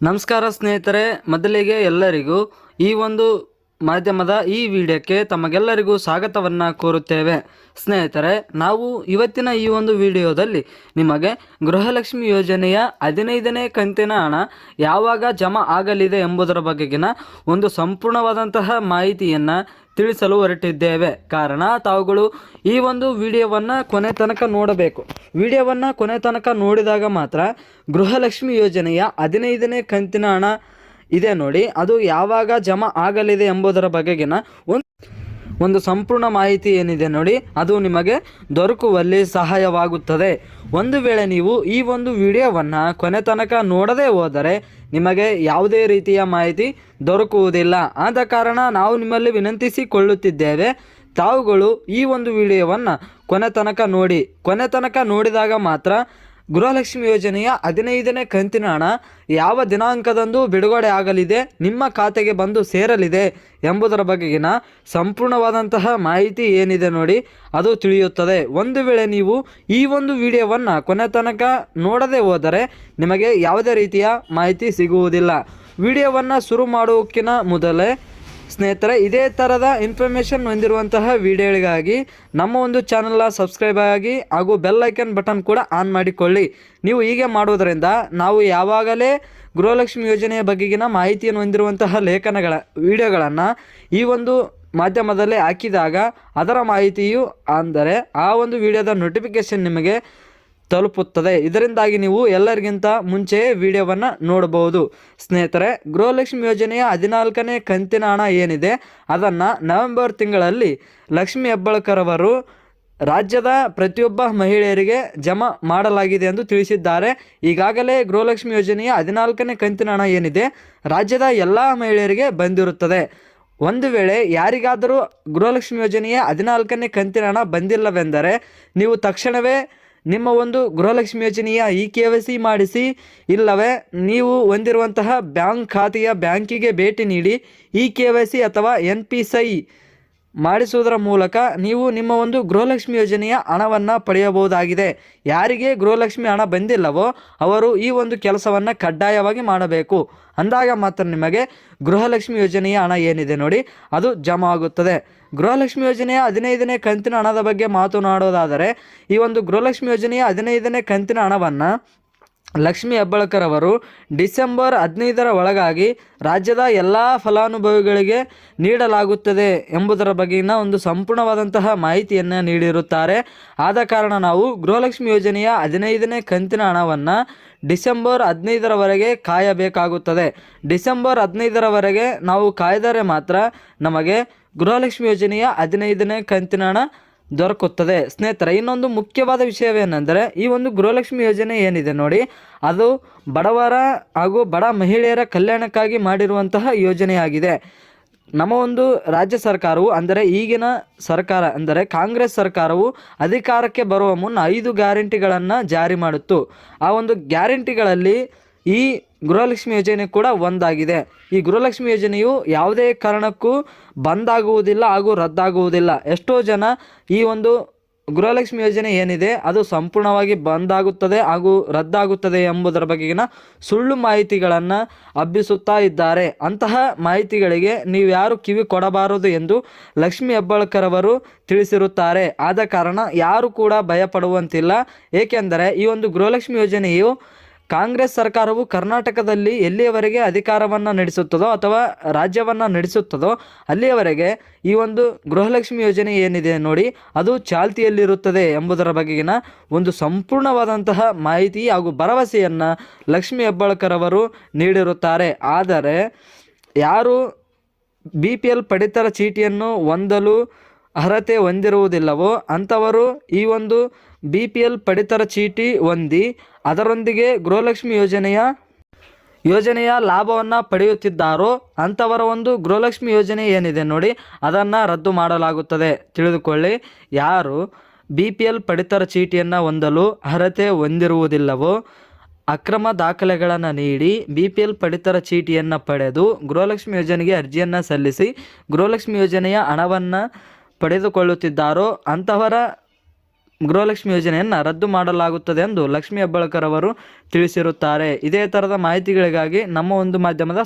ನಮಸ್ಕಾರ ಸ್ನೇಹಿತರೆ, ಮೊದಲಿಗೆ ಎಲ್ಲರಿಗೂ ಈ ಒಂದು ಮಾಧ್ಯಮದ ಈ ವಿಡಿಯೋಕ್ಕೆ ತಮಗೆಲ್ಲರಿಗೂ ಸ್ವಾಗತವನ್ನು ಕೋರುತ್ತೇವೆ. ಸ್ನೇಹಿತರೆ, ನಾವು ಇವತ್ತಿನ ಈ ಒಂದು ವಿಡಿಯೋದಲ್ಲಿ ನಿಮಗೆ ಗೃಹಲಕ್ಷ್ಮಿ ಯೋಜನೆಯ 15ನೇ ಕಂತಿನ ಹಣ ಯಾವಾಗ ಜಮಾ ಆಗಲಿದೆ ಎಂಬುದರ ಬಗೆಗಿನ ಒಂದು ಸಂಪೂರ್ಣವಾದಂತಹ ಮಾಹಿತಿಯನ್ನು ತಿಳಿಸಲು ಹೊರಟಿದ್ದೇವೆ. ಕಾರಣ ತಾವುಗಳು ಈ ಒಂದು ವಿಡಿಯೋವನ್ನು ಕೊನೆ ತನಕ ನೋಡಬೇಕು. ವಿಡಿಯೋವನ್ನು ಕೊನೆ ತನಕ ನೋಡಿದಾಗ ಮಾತ್ರ ಗೃಹಲಕ್ಷ್ಮಿ ಯೋಜನೆಯ 15ನೇ ಕಂತಿನ ಹಣ ಇದೆ ನೋಡಿ, ಅದು ಯಾವಾಗ ಜಮಾ ಆಗಲಿದೆ ಎಂಬುದರ ಬಗೆಗಿನ ಒಂದು ಸಂಪೂರ್ಣ ಮಾಹಿತಿ ಏನಿದೆ ನೋಡಿ, ಅದು ನಿಮಗೆ ದೊರಕುವಲ್ಲಿ ಸಹಾಯವಾಗುತ್ತದೆ. ಒಂದು ವೇಳೆ ನೀವು ಈ ಒಂದು ವಿಡಿಯೋವನ್ನು ಕೊನೆ ತನಕ ನೋಡದೇ ಹೋದರೆ ನಿಮಗೆ ಯಾವುದೇ ರೀತಿಯ ಮಾಹಿತಿ ದೊರಕುವುದಿಲ್ಲ. ಆದ ಕಾರಣ ನಾವು ನಿಮ್ಮಲ್ಲಿ ವಿನಂತಿಸಿಕೊಳ್ಳುತ್ತಿದ್ದೇವೆ, ತಾವುಗಳು ಈ ಒಂದು ವಿಡಿಯೋವನ್ನು ಕೊನೆ ತನಕ ನೋಡಿ. ಕೊನೆ ತನಕ ನೋಡಿದಾಗ ಮಾತ್ರ ಗೃಹಲಕ್ಷ್ಮಿ ಯೋಜನೆಯ 15ನೇ ಕಂತಿನ ಹಣ ಯಾವ ದಿನಾಂಕದಂದು ಬಿಡುಗಡೆ ಆಗಲಿದೆ, ನಿಮ್ಮ ಖಾತೆಗೆ ಬಂದು ಸೇರಲಿದೆ ಎಂಬುದರ ಬಗೆಗಿನ ಸಂಪೂರ್ಣವಾದಂತಹ ಮಾಹಿತಿ ಏನಿದೆ ನೋಡಿ, ಅದು ತಿಳಿಯುತ್ತದೆ. ಒಂದು ವೇಳೆ ನೀವು ಈ ಒಂದು ವಿಡಿಯೋವನ್ನು ಕೊನೆ ತನಕ ನೋಡದೆ ಹೋದರೆ ನಿಮಗೆ ಯಾವುದೇ ರೀತಿಯ ಮಾಹಿತಿ ಸಿಗುವುದಿಲ್ಲ. ವಿಡಿಯೋವನ್ನು ಶುರು ಮಾಡೋಕ್ಕಿಂತ ಮೊದಲೇ ಸ್ನೇಹಿತರೆ, ಇದೇ ಥರದ ಇನ್ಫಾರ್ಮೇಷನ್ ಹೊಂದಿರುವಂತಹ ವಿಡಿಯೋಗಳಿಗಾಗಿ ನಮ್ಮ ಒಂದು ಚಾನಲ್ನ ಸಬ್ಸ್ಕ್ರೈಬ್ ಆಗಿ ಹಾಗೂ ಬೆಲ್ ಐಕನ್ ಬಟನ್ ಕೂಡ ಆನ್ ಮಾಡಿಕೊಳ್ಳಿ. ನೀವು ಹೀಗೆ ಮಾಡುವುದರಿಂದ ನಾವು ಯಾವಾಗಲೇ ಗೃಹಲಕ್ಷ್ಮಿ ಯೋಜನೆಯ ಬಗೆಗಿನ ಮಾಹಿತಿಯನ್ನು ಹೊಂದಿರುವಂತಹ ವಿಡಿಯೋಗಳನ್ನು ಈ ಒಂದು ಮಾಧ್ಯಮದಲ್ಲಿ ಹಾಕಿದಾಗ ಅದರ ಮಾಹಿತಿಯು ಅಂದರೆ ಆ ಒಂದು ವಿಡಿಯೋದ ನೋಟಿಫಿಕೇಷನ್ ನಿಮಗೆ ತಲುಪುತ್ತದೆ. ಇದರಿಂದಾಗಿ ನೀವು ಎಲ್ಲರಿಗಿಂತ ಮುಂಚೆಯೇ ವಿಡಿಯೋವನ್ನು ನೋಡಬಹುದು. ಸ್ನೇಹಿತರೆ, ಗೃಹಲಕ್ಷ್ಮಿ ಯೋಜನೆಯ 14ನೇ ಕಂತಿನ ಹಣ ಏನಿದೆ ಅದನ್ನು ನವೆಂಬರ್ ತಿಂಗಳಲ್ಲಿ ಲಕ್ಷ್ಮಿ ಹೆಬ್ಬಾಳ್ಕರ್ ಅವರು ರಾಜ್ಯದ ಪ್ರತಿಯೊಬ್ಬ ಮಹಿಳೆಯರಿಗೆ ಜಮಾ ಮಾಡಲಾಗಿದೆ ಎಂದು ತಿಳಿಸಿದ್ದಾರೆ. ಈಗಾಗಲೇ ಗೃಹಲಕ್ಷ್ಮಿ ಯೋಜನೆಯ 14ನೇ ಕಂತಿನ ಹಣ ಏನಿದೆ ರಾಜ್ಯದ ಎಲ್ಲ ಮಹಿಳೆಯರಿಗೆ ಬಂದಿರುತ್ತದೆ. ಒಂದು ವೇಳೆ ಯಾರಿಗಾದರೂ ಗೃಹಲಕ್ಷ್ಮಿ ಯೋಜನೆಯ 14ನೇ ಕಂತಿನ ಹಣ ಬಂದಿಲ್ಲವೆಂದರೆ ನೀವು ತಕ್ಷಣವೇ ನಿಮ್ಮ ಒಂದು ಗೃಹಲಕ್ಷ್ಮಿ ಯೋಜನೆಯ KYC ಮಾಡಿಸಿ, ಇಲ್ಲವೇ ನೀವು ಹೊಂದಿರುವಂತಹ ಬ್ಯಾಂಕ್ ಖಾತೆಯ ಬ್ಯಾಂಕಿಗೆ ಭೇಟಿ ನೀಡಿ KYC ಅಥವಾ NPSI ಮಾಡಿಸುವುದರ ಮೂಲಕ ನೀವು ನಿಮ್ಮ ಒಂದು ಗೃಹಲಕ್ಷ್ಮಿ ಯೋಜನೆಯ ಹಣವನ್ನು ಪಡೆಯಬಹುದಾಗಿದೆ. ಯಾರಿಗೆ ಗೃಹಲಕ್ಷ್ಮಿ ಹಣ ಬಂದಿಲ್ಲವೋ ಅವರು ಈ ಒಂದು ಕೆಲಸವನ್ನು ಕಡ್ಡಾಯವಾಗಿ ಮಾಡಬೇಕು. ಅಂದಾಗ ಮಾತ್ರ ನಿಮಗೆ ಗೃಹಲಕ್ಷ್ಮಿ ಯೋಜನೆಯ ಹಣ ಏನಿದೆ ನೋಡಿ ಅದು ಜಮಾ ಆಗುತ್ತದೆ. ಗೃಹಲಕ್ಷ್ಮಿ ಯೋಜನೆಯ 15ನೇ ಕಂತಿನ ಹಣದ ಬಗ್ಗೆ ಮಾತನಾಡೋದಾದರೆ, ಈ ಒಂದು ಗೃಹಲಕ್ಷ್ಮಿ ಯೋಜನೆಯ 15ನೇ ಕಂತಿನ ಹಣವನ್ನು ಲಕ್ಷ್ಮಿ ಹೆಬ್ಬಾಳ್ಕರ್ ಅವರು ಡಿಸೆಂಬರ್ 15ರ ಒಳಗಾಗಿ ರಾಜ್ಯದ ಎಲ್ಲ ಫಲಾನುಭವಿಗಳಿಗೆ ನೀಡಲಾಗುತ್ತದೆ ಎಂಬುದರ ಬಗೆಗಿನ ಒಂದು ಸಂಪೂರ್ಣವಾದಂತಹ ಮಾಹಿತಿಯನ್ನು ನೀಡಿರುತ್ತಾರೆ. ಆದ ಕಾರಣ ನಾವು ಗೃಹಲಕ್ಷ್ಮಿ ಯೋಜನೆಯ 15ನೇ ಕಂತಿನ ಹಣವನ್ನು ಡಿಸೆಂಬರ್ 15ರವರೆಗೆ ಕಾಯಬೇಕಾಗುತ್ತದೆ. ಡಿಸೆಂಬರ್ 15ರವರೆಗೆ ನಾವು ಕಾಯ್ದರೆ ಮಾತ್ರ ನಮಗೆ ಗೃಹಲಕ್ಷ್ಮಿ ಯೋಜನೆಯ 15ನೇ ಕಂತಿನ ಹಣ ದೊರಕುತ್ತದೆ. ಸ್ನೇಹಿತರೆ, ಇನ್ನೊಂದು ಮುಖ್ಯವಾದ ವಿಷಯವೇನೆಂದರೆ, ಈ ಒಂದು ಗೃಹಲಕ್ಷ್ಮಿ ಯೋಜನೆ ಏನಿದೆ ನೋಡಿ ಅದು ಬಡವರ ಹಾಗೂ ಬಡ ಮಹಿಳೆಯರ ಕಲ್ಯಾಣಕ್ಕಾಗಿ ಮಾಡಿರುವಂತಹ ಯೋಜನೆಯಾಗಿದೆ. ನಮ್ಮ ಒಂದು ರಾಜ್ಯ ಸರ್ಕಾರವು ಅಂದರೆ ಈಗಿನ ಸರ್ಕಾರ ಅಂದರೆ ಕಾಂಗ್ರೆಸ್ ಸರ್ಕಾರವು ಅಧಿಕಾರಕ್ಕೆ ಬರುವ ಮುನ್ನ 5 ಗ್ಯಾರಂಟಿಗಳನ್ನು ಜಾರಿ ಮಾಡಿತ್ತು. ಆ ಒಂದು ಗ್ಯಾರಂಟಿಗಳಲ್ಲಿ ಈ ಗೃಹಲಕ್ಷ್ಮಿ ಯೋಜನೆ ಕೂಡ ಒಂದಾಗಿದೆ. ಈ ಗೃಹಲಕ್ಷ್ಮಿ ಯೋಜನೆಯು ಯಾವುದೇ ಕಾರಣಕ್ಕೂ ಬಂದಾಗುವುದಿಲ್ಲ ಹಾಗೂ ರದ್ದಾಗುವುದಿಲ್ಲ. ಎಷ್ಟೋ ಜನ ಈ ಒಂದು ಗೃಹಲಕ್ಷ್ಮಿ ಯೋಜನೆ ಏನಿದೆ ಅದು ಸಂಪೂರ್ಣವಾಗಿ ಬಂದಾಗುತ್ತದೆ ಹಾಗೂ ರದ್ದಾಗುತ್ತದೆ ಎಂಬುದರ ಬಗೆಗಿನ ಸುಳ್ಳು ಮಾಹಿತಿಗಳನ್ನು ಹಬ್ಬಿಸುತ್ತಾ ಇದ್ದಾರೆ. ಅಂತಹ ಮಾಹಿತಿಗಳಿಗೆ ನೀವು ಯಾರು ಕಿವಿ ಕೊಡಬಾರದು ಎಂದು ಲಕ್ಷ್ಮಿ ಹೆಬ್ಬಾಳ್ಕರ್ ಅವರು ತಿಳಿಸಿರುತ್ತಾರೆ. ಆದ ಕಾರಣ ಯಾರು ಕೂಡ ಭಯಪಡುವಂತಿಲ್ಲ. ಏಕೆಂದರೆ ಈ ಒಂದು ಗೃಹಲಕ್ಷ್ಮಿ ಯೋಜನೆಯು ಕಾಂಗ್ರೆಸ್ ಸರ್ಕಾರವು ಕರ್ನಾಟಕದಲ್ಲಿ ಎಲ್ಲಿಯವರೆಗೆ ಅಧಿಕಾರವನ್ನು ನಡೆಸುತ್ತದೋ ಅಥವಾ ರಾಜ್ಯವನ್ನು ನಡೆಸುತ್ತದೋ ಅಲ್ಲಿಯವರೆಗೆ ಈ ಒಂದು ಗೃಹಲಕ್ಷ್ಮಿ ಯೋಜನೆ ಏನಿದೆ ನೋಡಿ ಅದು ಚಾಲ್ತಿಯಲ್ಲಿರುತ್ತದೆ ಎಂಬುದರ ಬಗೆಗಿನ ಒಂದು ಸಂಪೂರ್ಣವಾದಂತಹ ಮಾಹಿತಿ ಹಾಗೂ ಭರವಸೆಯನ್ನು ಲಕ್ಷ್ಮಿ ಹೆಬ್ಬಾಳ್ಕರ್ ಅವರು ನೀಡಿರುತ್ತಾರೆ. ಆದರೆ ಯಾರು BPL ಪಡಿತರ ಚೀಟಿಯನ್ನು ಹೊಂದಲು ಅರ್ಹತೆ ಹೊಂದಿರುವುದಿಲ್ಲವೋ ಅಂಥವರು ಈ ಒಂದು BPL ಪಡಿತರ ಚೀಟಿ ಹೊಂದಿ ಅದರೊಂದಿಗೆ ಗೃಹಲಕ್ಷ್ಮಿ ಯೋಜನೆಯ ಲಾಭವನ್ನು ಪಡೆಯುತ್ತಿದ್ದಾರೋ ಅಂಥವರ ಒಂದು ಗೃಹಲಕ್ಷ್ಮಿ ಯೋಜನೆ ಏನಿದೆ ನೋಡಿ ಅದನ್ನು ರದ್ದು ಮಾಡಲಾಗುತ್ತದೆ. ತಿಳಿದುಕೊಳ್ಳಿ, ಯಾರು BPL ಪಡಿತರ ಚೀಟಿಯನ್ನು ಹೊಂದಲು ಅರ್ಹತೆ ಹೊಂದಿರುವುದಿಲ್ಲವೋ ಅಕ್ರಮ ದಾಖಲೆಗಳನ್ನು ನೀಡಿ BPL ಪಡಿತರ ಚೀಟಿಯನ್ನು ಪಡೆದು ಗೃಹಲಕ್ಷ್ಮಿ ಯೋಜನೆಗೆ ಅರ್ಜಿಯನ್ನು ಸಲ್ಲಿಸಿ ಗೃಹಲಕ್ಷ್ಮಿ ಯೋಜನೆಯ ಹಣವನ್ನು ಪಡೆದುಕೊಳ್ಳುತ್ತಿದ್ದಾರೋ ಅಂಥವರ ಗೃಹಲಕ್ಷ್ಮಿ ಯೋಜನೆಯನ್ನು ರದ್ದು ಮಾಡಲಾಗುತ್ತದೆ ಎಂದು ಲಕ್ಷ್ಮೀ ಹೆಬ್ಬಾಳ್ಕರ್ ಅವರು ತಿಳಿಸಿರುತ್ತಾರೆ. ಇದೇ ಥರದ ಮಾಹಿತಿಗಳಿಗಾಗಿ ನಮ್ಮ ಒಂದು ಮಾಧ್ಯಮದ